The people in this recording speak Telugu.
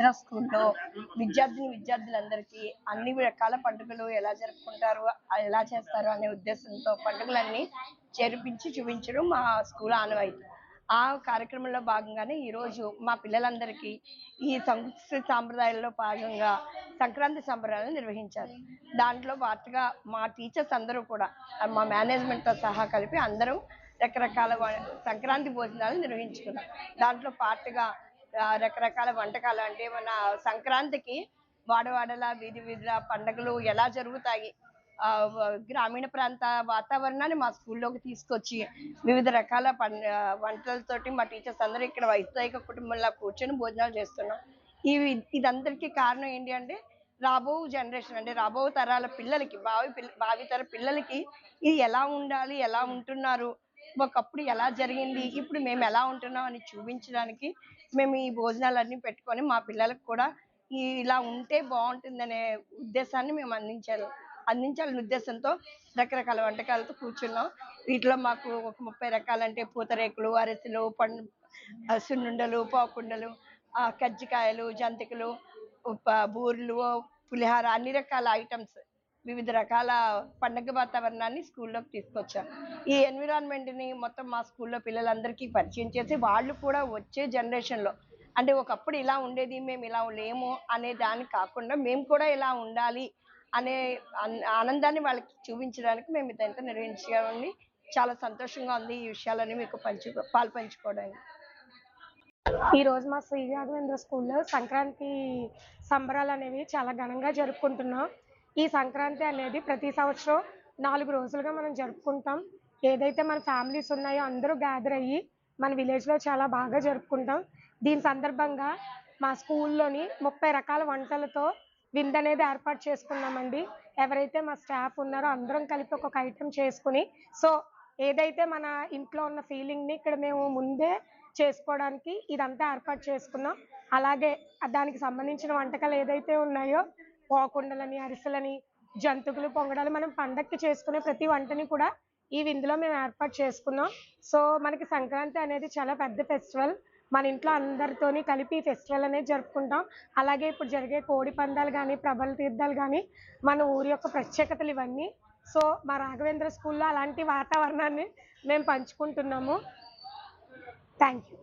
రాఘవేంద్ర స్కూల్లో విద్యార్థులందరికీ అన్ని రకాల పండుగలు ఎలా జరుపుకుంటారు, ఎలా చేస్తారు అనే ఉద్దేశంతో పండుగలన్నీ చేర్పించి చూపించడం మా స్కూల్ ఆనవాయితీ. ఆ కార్యక్రమంలో భాగంగానే ఈరోజు మా పిల్లలందరికీ ఈ సంస్కృతి సాంప్రదాయాల్లో భాగంగా సంక్రాంతి సంబరాలను నిర్వహించారు. దాంట్లో పాటుగా మా టీచర్స్ అందరూ కూడా మా మేనేజ్మెంట్తో సహా కలిపి అందరం రకరకాల సంక్రాంతి భోజనాలు నిర్వహించుకున్నాం. దాంట్లో పాటుగా రకరకాల వంటకాలు, అంటే మన సంక్రాంతికి వాడవాడల వీధి వీధుల పండుగలు ఎలా జరుగుతాయి, గ్రామీణ ప్రాంత వాతావరణాన్ని మా స్కూల్లోకి తీసుకొచ్చి వివిధ రకాల వంటలతోటి మా టీచర్స్ అందరూ ఇక్కడ వైద్య కుటుంబంలో కూర్చొని భోజనాలు చేస్తున్నాం. ఇదందరికీ కారణం ఏంటి అంటే రాబో జనరేషన్, అంటే రాబో తరాల పిల్లలకి, భావితర పిల్లలకి ఇది ఎలా ఉండాలి, ఎలా ఉంటున్నారు, ఒకప్పుడు ఎలా జరిగింది, ఇప్పుడు మేము ఎలా ఉంటున్నాం అని చూపించడానికి మేము ఈ భోజనాలన్నీ పెట్టుకొని మా పిల్లలకు కూడా ఇలా ఉంటే బాగుంటుందనే ఉద్దేశాన్ని మేము అందించాలనే ఉద్దేశంతో రకరకాల వంటకాలతో కూర్చున్నాం. వీటిలో మాకు ఒక 30 రకాలంటే పూతరేకులు, అరిసెలు, సున్నుండలు, పాకుండలు, కజ్జికాయలు, జంతికలు, బూరెలు, పులిహార, అన్ని రకాల ఐటమ్స్, వివిధ రకాల పండగ వాతావరణాన్ని స్కూల్లోకి తీసుకొచ్చాం. ఈ ఎన్విరాన్మెంట్ని మొత్తం మా స్కూల్లో పిల్లలందరికీ పరిచయం చేసి వాళ్ళు కూడా వచ్చే జనరేషన్లో, అంటే ఒకప్పుడు ఇలా ఉండేది, మేము ఇలా లేము అనే దాన్ని కాకుండా మేము కూడా ఇలా ఉండాలి అనే ఆనందాన్ని వాళ్ళకి చూపించడానికి మేము ఇదంతా నిర్వహించామని చాలా సంతోషంగా ఉంది ఈ విషయాలని మీకు పంచుకోవడానికి. ఈరోజు మా శ్రీ రాఘవేంద్ర స్కూల్లో సంక్రాంతి సంబరాలు అనేవి చాలా ఘనంగా జరుపుకుంటున్నాం. ఈ సంక్రాంతి అనేది ప్రతి సంవత్సరం 4 రోజులుగా మనం జరుపుకుంటాం. ఏదైతే మన ఫ్యామిలీస్ ఉన్నాయో అందరూ గ్యాదర్ అయ్యి మన విలేజ్లో చాలా బాగా జరుపుకుంటాం. దీని సందర్భంగా మా స్కూల్లోని 30 రకాల వంటలతో విందు అనేది ఏర్పాటు చేసుకున్నామండి. ఎవరైతే మా స్టాఫ్ ఉన్నారో అందరం కలిపి ఒక్కొక్క ఐటెం చేసుకుని, సో ఏదైతే మన ఇంట్లో ఉన్న ఫీలింగ్ని ఇక్కడ మేము ముందే చేసుకోవడానికి ఇదంతా ఏర్పాటు చేసుకున్నాం. అలాగే దానికి సంబంధించిన వంటకాలు ఏదైతే ఉన్నాయో పాకుండలని, అరిసెలని, జంతికలు, పొంగడాలు, మనం పండక్కి చేసుకునే ప్రతి వంటని కూడా ఈ విందులో మేము ఏర్పాటు చేసుకున్నాం. సో మనకి సంక్రాంతి అనేది చాలా పెద్ద ఫెస్టివల్. మన ఇంట్లో అందరితోని కలిపి ఈ ఫెస్టివల్ అనేది జరుపుకుంటాం. అలాగే ఇప్పుడు జరిగే కోడి పందాలు కానీ, ప్రభల తీర్థాలు కానీ మన ఊరి యొక్క ప్రత్యేకతలు ఇవన్నీ. సో మా రాఘవేంద్ర స్కూల్లో అలాంటి వాతావరణాన్ని మేము పంచుకుంటున్నాము. Thank you.